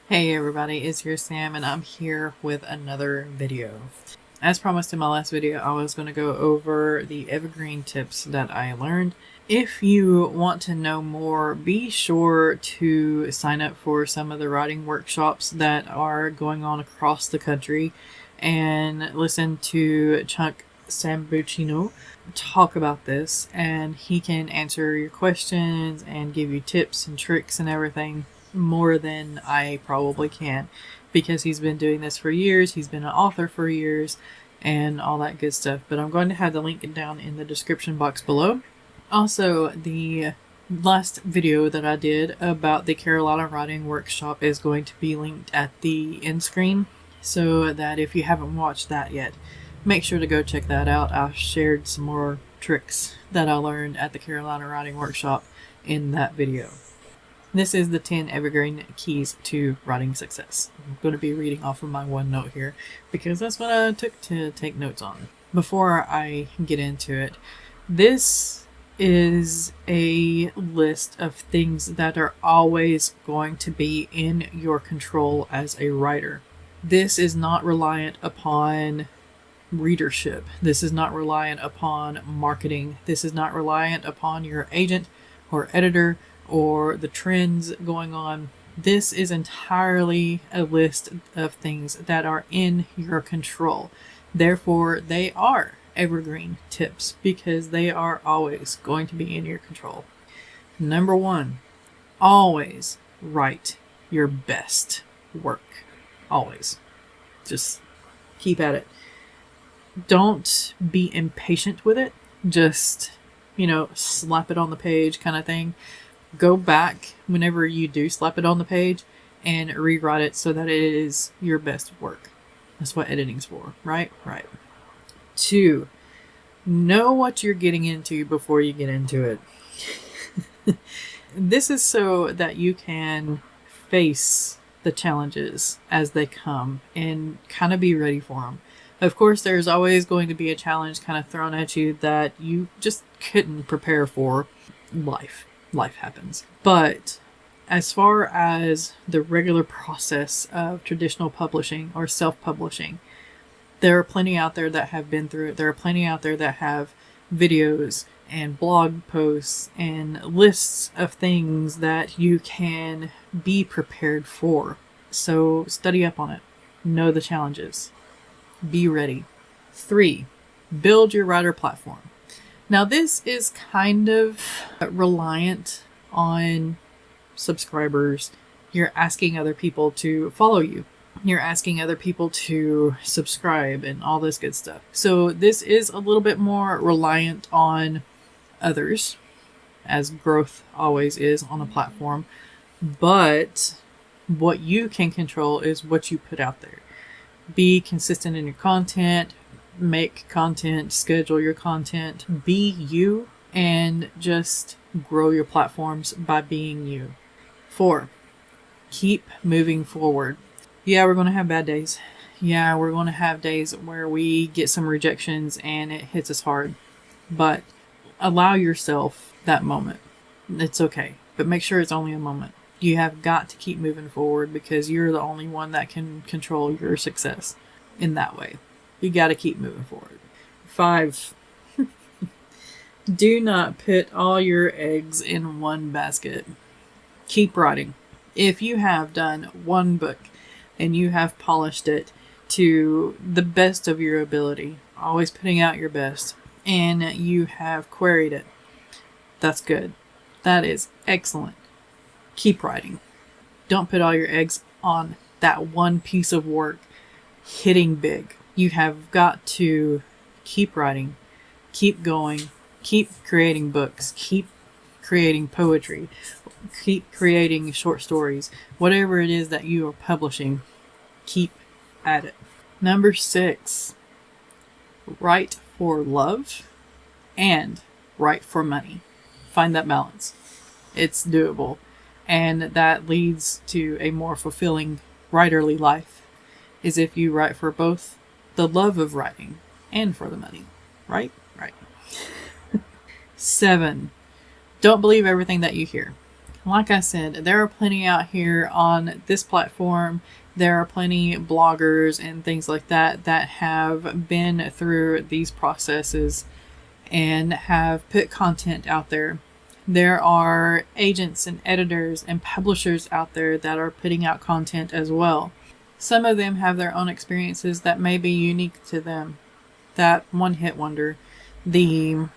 Hey everybody, it's your Sam and I'm here with another video. As promised in my last video, I was going to go over the Evergreen tips that I learned. If you want to know more, be sure to sign up for some of the writing workshops that are going on across the country and listen to Chuck Sambuchino talk about this, and he can answer your questions and give you tips and tricks and everything more than I probably can, because he's been doing this for years, he's been an author for years, and all that good stuff. But I'm going to have the link down in the description box below. Also, the last video that I did about the Carolina Writing Workshop is going to be linked at the end screen, so that if you haven't watched that yet, make sure to go check that out. I've shared some more tricks that I learned at the Carolina Writing Workshop in that video. This is the 10 Evergreen Keys to Writing Success. I'm going to be reading off of my OneNote here because that's what I took to take notes on. Before I get into it, this is a list of things that are always going to be in your control as a writer. This is not reliant upon readership. This is not reliant upon marketing. This is not reliant upon your agent or editor or the trends going on. This is entirely a list of things that are in your control. Therefore, they are evergreen tips because they are always going to be in your control. Number 1, always write your best work. Always. Just keep at it. Don't be impatient with it. Just, slap it on the page kind of thing. Go back whenever you do slap it on the page and rewrite it so that it is your best work. That's what editing's for, right? Right. 2, know what you're getting into before you get into it. This is so that you can face the challenges as they come and kind of be ready for them. Of course, there's always going to be a challenge kind of thrown at you that you just couldn't prepare for. Life happens. But as far as the regular process of traditional publishing or self-publishing, there are plenty out there that have been through it. There are plenty out there that have videos and blog posts and lists of things that you can be prepared for. So study up on it. Know the challenges. Be ready. 3, build your writer platform. Now, this is kind of reliant on subscribers. You're asking other people to follow you. You're asking other people to subscribe and all this good stuff. So this is a little bit more reliant on others, as growth always is on a platform. But what you can control is what you put out there. Be consistent in your content. Make content, schedule your content, be you, and just grow your platforms by being you. 4, keep moving forward. Yeah, we're going to have bad days. Yeah, we're going to have days where we get some rejections and it hits us hard. But allow yourself that moment. It's okay, but make sure it's only a moment. You have got to keep moving forward because you're the only one that can control your success in that way. You got to keep moving forward. 5, do not put all your eggs in one basket. Keep writing. If you have done one book and you have polished it to the best of your ability, always putting out your best, and you have queried it, that's good. That is excellent. Keep writing. Don't put all your eggs on that one piece of work hitting big. You have got to keep writing, keep going, keep creating books, keep creating poetry, keep creating short stories. Whatever it is that you are publishing, keep at it. Number 6, write for love and write for money. Find that balance. It's doable. And that leads to a more fulfilling writerly life, is if you write for both the love of writing and for the money. Right? Right. 7, don't believe everything that you hear. Like I said, there are plenty out here on this platform. There are plenty bloggers and things like that that have been through these processes and have put content out there. There are agents and editors and publishers out there that are putting out content as well. Some of them have their own experiences that may be unique to them. That one hit wonder, the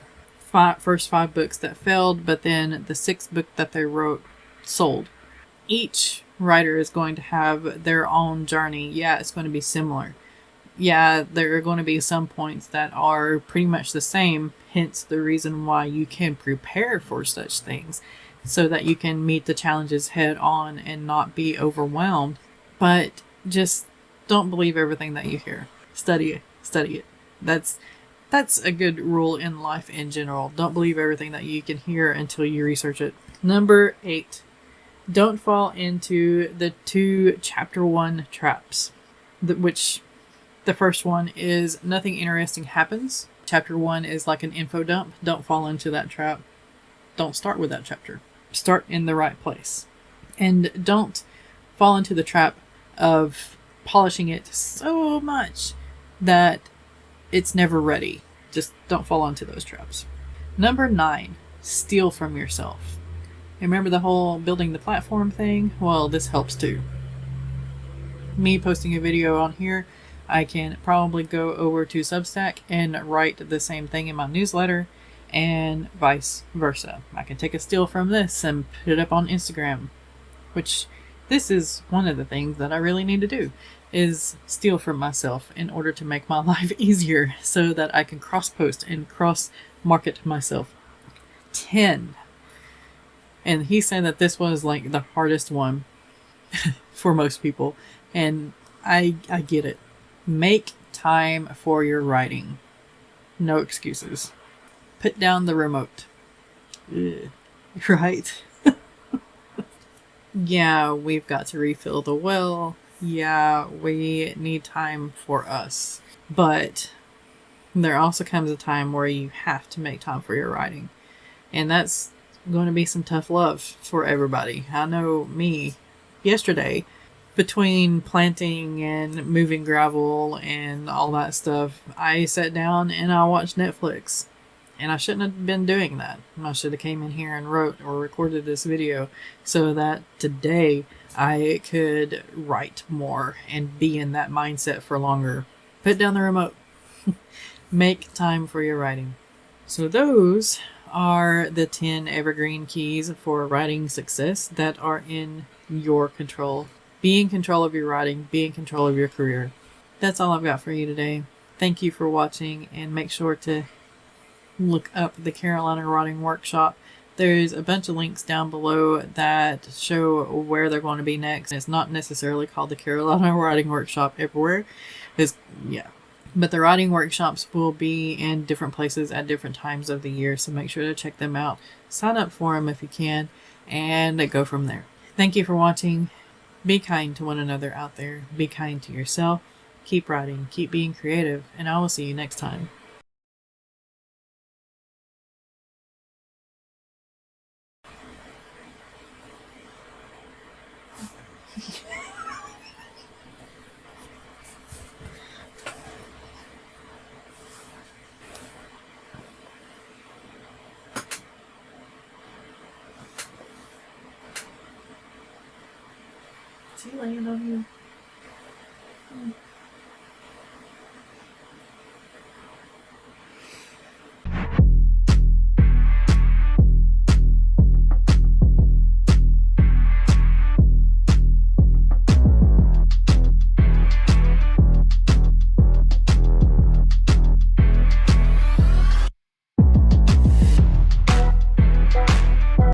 first 5 books that failed, but then the 6th book that they wrote sold. Each writer is going to have their own journey. Yeah, it's going to be similar. Yeah, there are going to be some points that are pretty much the same, hence the reason why you can prepare for such things so that you can meet the challenges head on and not be overwhelmed. But just don't believe everything that you hear. Study it. Study it. That's a good rule in life in general. Don't believe everything that you can hear until you research it. Number 8. Don't fall into the 2 chapter 1 traps, which the first one is nothing interesting happens. Chapter 1 is like an info dump. Don't fall into that trap. Don't start with that chapter. Start in the right place. And don't fall into the trap of polishing it so much that it's never ready. Just don't fall into those traps. Number 9, steal from yourself. Remember the whole building the platform thing? Well, this helps too. Me posting a video on here, I can probably go over to Substack and write the same thing in my newsletter, and vice versa. I can take a steal from this and put it up on Instagram, which this is one of the things that I really need to do, is steal from myself in order to make my life easier so that I can cross-post and cross-market myself. 10. And he said that this was like the hardest one for most people. And I get it. Make time for your writing. No excuses. Put down the remote. Ugh. Right? Yeah, we've got to refill the well. Yeah, we need time for us. But there also comes a time where you have to make time for your writing. And that's going to be some tough love for everybody. I know me, yesterday, between planting and moving gravel and all that stuff, I sat down and I watched Netflix. And I shouldn't have been doing that. I should have came in here and wrote or recorded this video so that today I could write more and be in that mindset for longer. Put down the remote. Make time for your writing. So those are the 10 evergreen keys for writing success that are in your control. Be in control of your writing. Be in control of your career. That's all I've got for you today. Thank you for watching, and make sure to look up the Carolina Writing Workshop. There's a bunch of links down below that show where they're going to be next. It's not necessarily called the Carolina Writing Workshop everywhere. But the writing workshops will be in different places at different times of the year, so make sure to check them out. Sign up for them if you can, and go from there. Thank you for watching. Be kind to one another out there. Be kind to yourself. Keep writing. Keep being creative, and I will see you next time. Is he laying on you?